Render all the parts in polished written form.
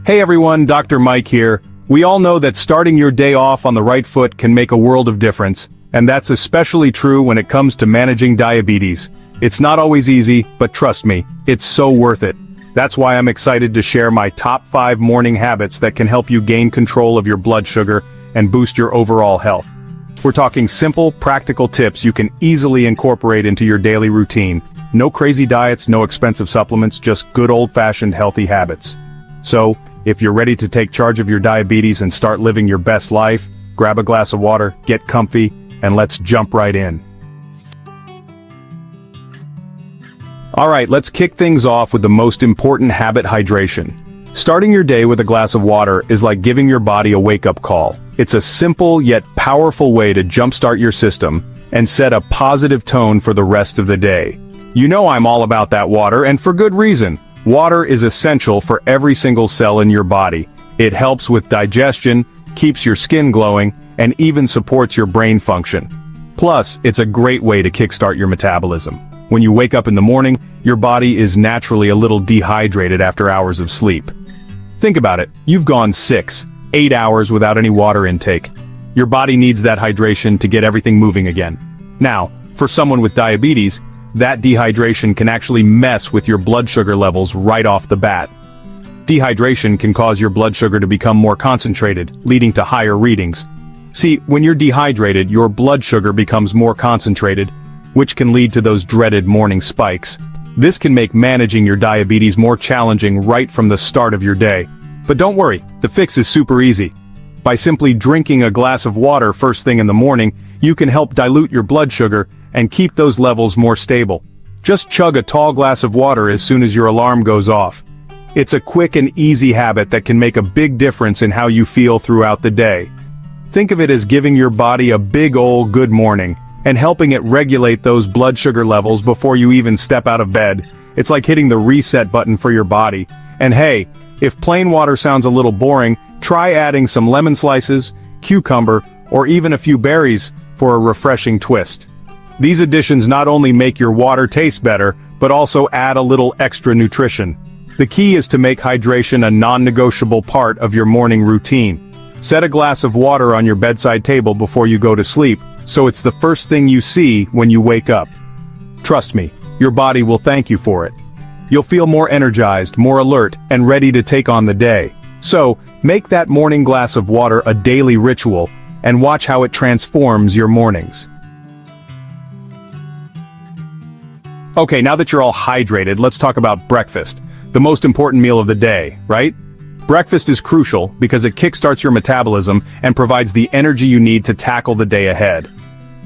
Hey everyone, Dr. Mike here. We all know that starting your day off on the right foot can make a world of difference, and that's especially true when it comes to managing diabetes. It's not always easy, but trust me, it's so worth it. That's why I'm excited to share my top 5 morning habits that can help you gain control of your blood sugar and boost your overall health. We're talking simple, practical tips you can easily incorporate into your daily routine. No crazy diets, no expensive supplements, just good old-fashioned healthy habits. So, if you're ready to take charge of your diabetes and start living your best life, grab a glass of water, get comfy, and let's jump right in. Alright, let's kick things off with the most important habit: hydration. Starting your day with a glass of water is like giving your body a wake-up call. It's a simple yet powerful way to jumpstart your system and set a positive tone for the rest of the day. You know I'm all about that water, and for good reason. Water is essential for every single cell in your body. It helps with digestion, keeps your skin glowing, and even supports your brain function. Plus, it's a great way to kickstart your metabolism. When you wake up in the morning, your body is naturally a little dehydrated after hours of sleep. Think about it, you've gone 6-8 hours without any water intake. Your body needs that hydration to get everything moving again. Now, for someone with diabetes, that dehydration can actually mess with your blood sugar levels right off the bat. Dehydration can cause your blood sugar to become more concentrated, leading to higher readings. See, when you're dehydrated, your blood sugar becomes more concentrated, which can lead to those dreaded morning spikes. This can make managing your diabetes more challenging right from the start of your day. But don't worry, the fix is super easy. By simply drinking a glass of water first thing in the morning, you can help dilute your blood sugar and keep those levels more stable. Just chug a tall glass of water as soon as your alarm goes off. It's a quick and easy habit that can make a big difference in how you feel throughout the day. Think of it as giving your body a big ol' good morning, and helping it regulate those blood sugar levels before you even step out of bed. It's like hitting the reset button for your body. And hey, if plain water sounds a little boring, try adding some lemon slices, cucumber, or even a few berries for a refreshing twist. These additions not only make your water taste better, but also add a little extra nutrition. The key is to make hydration a non-negotiable part of your morning routine. Set a glass of water on your bedside table before you go to sleep, so it's the first thing you see when you wake up. Trust me, your body will thank you for it. You'll feel more energized, more alert, and ready to take on the day. So, make that morning glass of water a daily ritual, and watch how it transforms your mornings. Okay, now that you're all hydrated, let's talk about breakfast. The most important meal of the day, right? Breakfast is crucial because it kickstarts your metabolism and provides the energy you need to tackle the day ahead.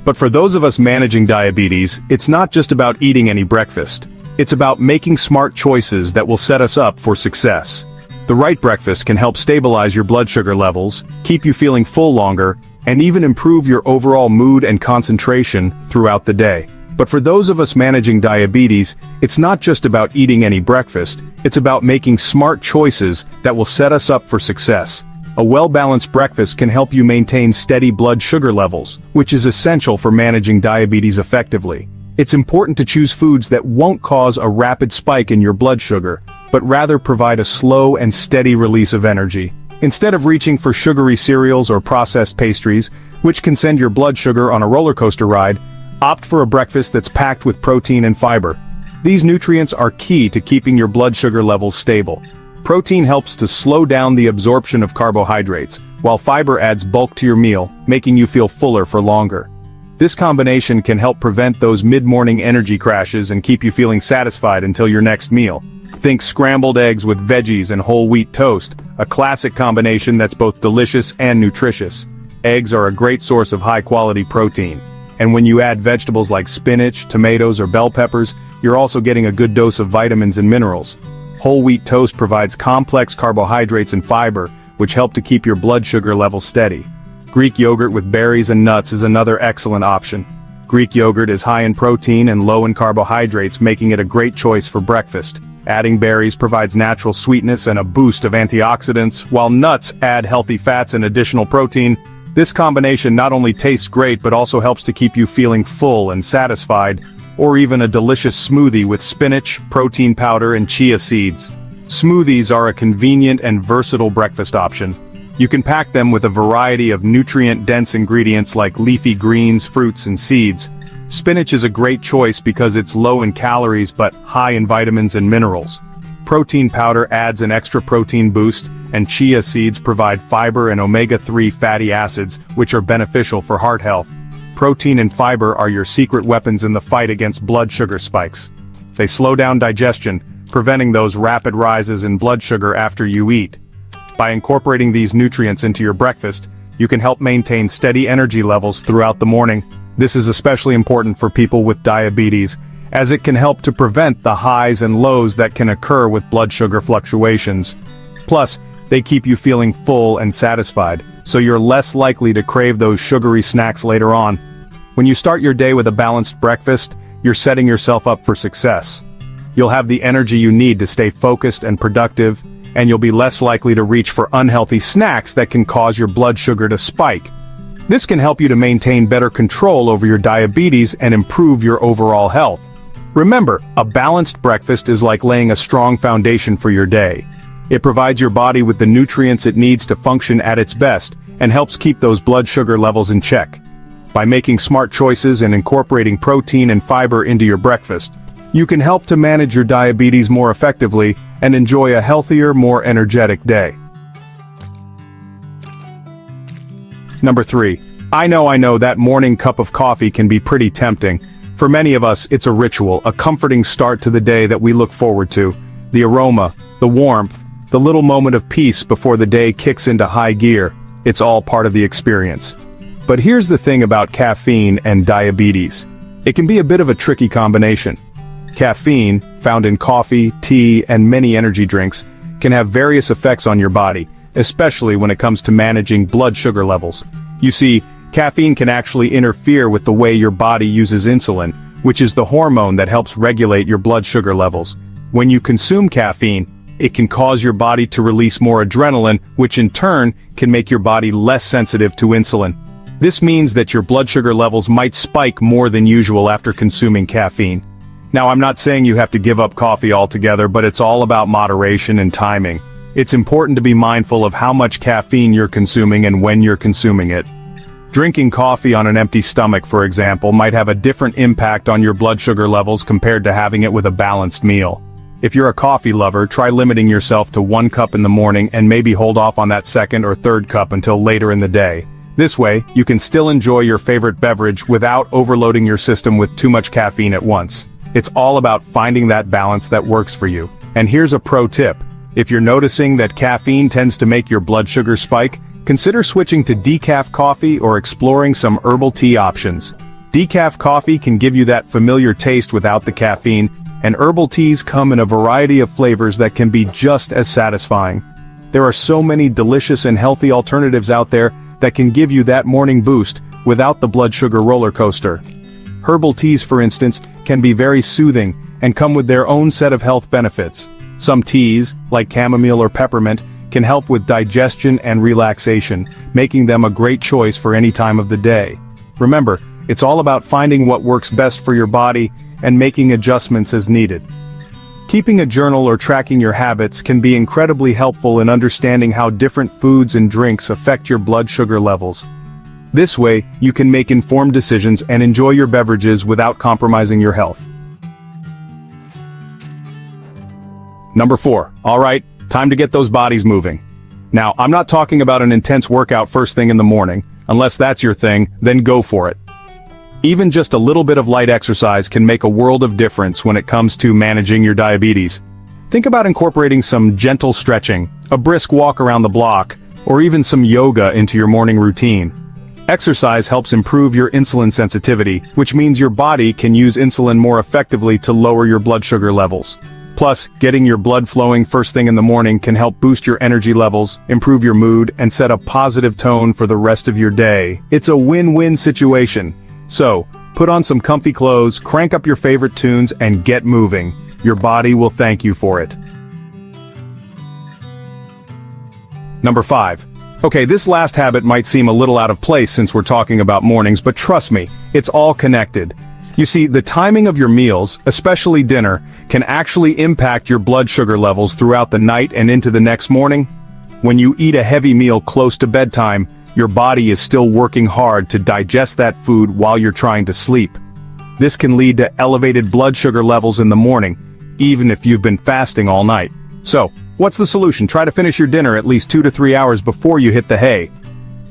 But for those of us managing diabetes, it's not just about eating any breakfast. It's about making smart choices that will set us up for success. The right breakfast can help stabilize your blood sugar levels, keep you feeling full longer, and even improve your overall mood and concentration throughout the day. But for those of us managing diabetes, it's not just about eating any breakfast, it's about making smart choices that will set us up for success. A well-balanced breakfast can help you maintain steady blood sugar levels, which is essential for managing diabetes effectively. It's important to choose foods that won't cause a rapid spike in your blood sugar, but rather provide a slow and steady release of energy. Instead of reaching for sugary cereals or processed pastries, which can send your blood sugar on a roller coaster ride, opt for a breakfast that's packed with protein and fiber. These nutrients are key to keeping your blood sugar levels stable. Protein helps to slow down the absorption of carbohydrates, while fiber adds bulk to your meal, making you feel fuller for longer. This combination can help prevent those mid-morning energy crashes and keep you feeling satisfied until your next meal. Think scrambled eggs with veggies and whole wheat toast, a classic combination that's both delicious and nutritious. Eggs are a great source of high-quality protein. And when you add vegetables like spinach, tomatoes, or bell peppers, you're also getting a good dose of vitamins and minerals. Whole wheat toast provides complex carbohydrates and fiber, which help to keep your blood sugar levels steady. Greek yogurt with berries and nuts is another excellent option. Greek yogurt is high in protein and low in carbohydrates, making it a great choice for breakfast. Adding berries provides natural sweetness and a boost of antioxidants, while nuts add healthy fats and additional protein. This combination not only tastes great but also helps to keep you feeling full and satisfied, or even a delicious smoothie with spinach, protein powder, and chia seeds. Smoothies are a convenient and versatile breakfast option. You can pack them with a variety of nutrient-dense ingredients like leafy greens, fruits, and seeds. Spinach is a great choice because it's low in calories but high in vitamins and minerals. Protein powder adds an extra protein boost, and chia seeds provide fiber and omega-3 fatty acids, which are beneficial for heart health. Protein and fiber are your secret weapons in the fight against blood sugar spikes. They slow down digestion, preventing those rapid rises in blood sugar after you eat. By incorporating these nutrients into your breakfast, you can help maintain steady energy levels throughout the morning. This is especially important for people with diabetes, as it can help to prevent the highs and lows that can occur with blood sugar fluctuations. Plus, they keep you feeling full and satisfied, so you're less likely to crave those sugary snacks later on. When you start your day with a balanced breakfast, you're setting yourself up for success. You'll have the energy you need to stay focused and productive, and you'll be less likely to reach for unhealthy snacks that can cause your blood sugar to spike. This can help you to maintain better control over your diabetes and improve your overall health. Remember, a balanced breakfast is like laying a strong foundation for your day. It provides your body with the nutrients it needs to function at its best, and helps keep those blood sugar levels in check. By making smart choices and incorporating protein and fiber into your breakfast, you can help to manage your diabetes more effectively and enjoy a healthier, more energetic day. Number 3. I know that morning cup of coffee can be pretty tempting. For many of us, it's a ritual, a comforting start to the day that we look forward to. The aroma, the warmth, the little moment of peace before the day kicks into high gear. It's all part of the experience. But here's the thing about caffeine and diabetes. It can be a bit of a tricky combination. Caffeine, found in coffee, tea, and many energy drinks, can have various effects on your body, especially when it comes to managing blood sugar levels. You see, caffeine can actually interfere with the way your body uses insulin, which is the hormone that helps regulate your blood sugar levels. When you consume caffeine, it can cause your body to release more adrenaline, which in turn can make your body less sensitive to insulin. This means that your blood sugar levels might spike more than usual after consuming caffeine. Now, I'm not saying you have to give up coffee altogether, but it's all about moderation and timing. It's important to be mindful of how much caffeine you're consuming and when you're consuming it. Drinking coffee on an empty stomach, for example, might have a different impact on your blood sugar levels compared to having it with a balanced meal. If you're a coffee lover, try limiting yourself to 1 cup in the morning and maybe hold off on that second or third cup until later in the day. This way, you can still enjoy your favorite beverage without overloading your system with too much caffeine at once. It's all about finding that balance that works for you. And here's a pro tip. If you're noticing that caffeine tends to make your blood sugar spike, consider switching to decaf coffee or exploring some herbal tea options. Decaf coffee can give you that familiar taste without the caffeine, and herbal teas come in a variety of flavors that can be just as satisfying. There are so many delicious and healthy alternatives out there that can give you that morning boost without the blood sugar roller coaster. Herbal teas, for instance, can be very soothing and come with their own set of health benefits. Some teas, like chamomile or peppermint, can help with digestion and relaxation, making them a great choice for any time of the day. Remember, it's all about finding what works best for your body and making adjustments as needed. Keeping a journal or tracking your habits can be incredibly helpful in understanding how different foods and drinks affect your blood sugar levels. This way, you can make informed decisions and enjoy your beverages without compromising your health. Number 4. Alright, time to get those bodies moving. Now, I'm not talking about an intense workout first thing in the morning. Unless that's your thing, then go for it. Even just a little bit of light exercise can make a world of difference when it comes to managing your diabetes. Think about incorporating some gentle stretching, a brisk walk around the block, or even some yoga into your morning routine. Exercise helps improve your insulin sensitivity, which means your body can use insulin more effectively to lower your blood sugar levels. Plus, getting your blood flowing first thing in the morning can help boost your energy levels, improve your mood, and set a positive tone for the rest of your day. It's a win-win situation. So, put on some comfy clothes, crank up your favorite tunes, and get moving. Your body will thank you for it. Number 5. Okay, this last habit might seem a little out of place since we're talking about mornings, but trust me, it's all connected. You see, the timing of your meals, especially dinner, can actually impact your blood sugar levels throughout the night and into the next morning. When you eat a heavy meal close to bedtime, your body is still working hard to digest that food while you're trying to sleep. This can lead to elevated blood sugar levels in the morning, even if you've been fasting all night. So, what's the solution? Try to finish your dinner at least 2 to 3 hours before you hit the hay.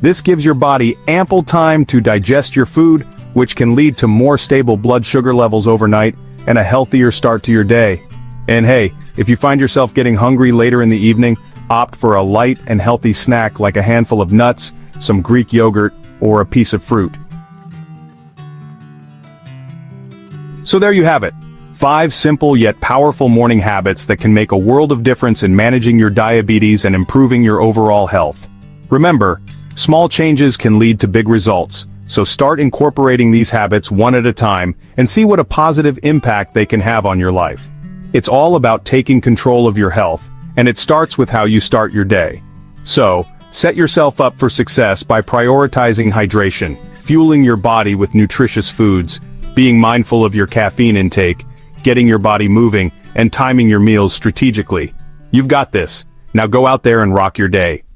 This gives your body ample time to digest your food, which can lead to more stable blood sugar levels overnight and a healthier start to your day. And hey, if you find yourself getting hungry later in the evening, opt for a light and healthy snack like a handful of nuts, some Greek yogurt, or a piece of fruit. So there you have it. 5 simple yet powerful morning habits that can make a world of difference in managing your diabetes and improving your overall health. Remember, small changes can lead to big results, so start incorporating these habits one at a time and see what a positive impact they can have on your life. It's all about taking control of your health, and it starts with how you start your day. So, set yourself up for success by prioritizing hydration, fueling your body with nutritious foods, being mindful of your caffeine intake, getting your body moving, and timing your meals strategically. You've got this. Now go out there and rock your day.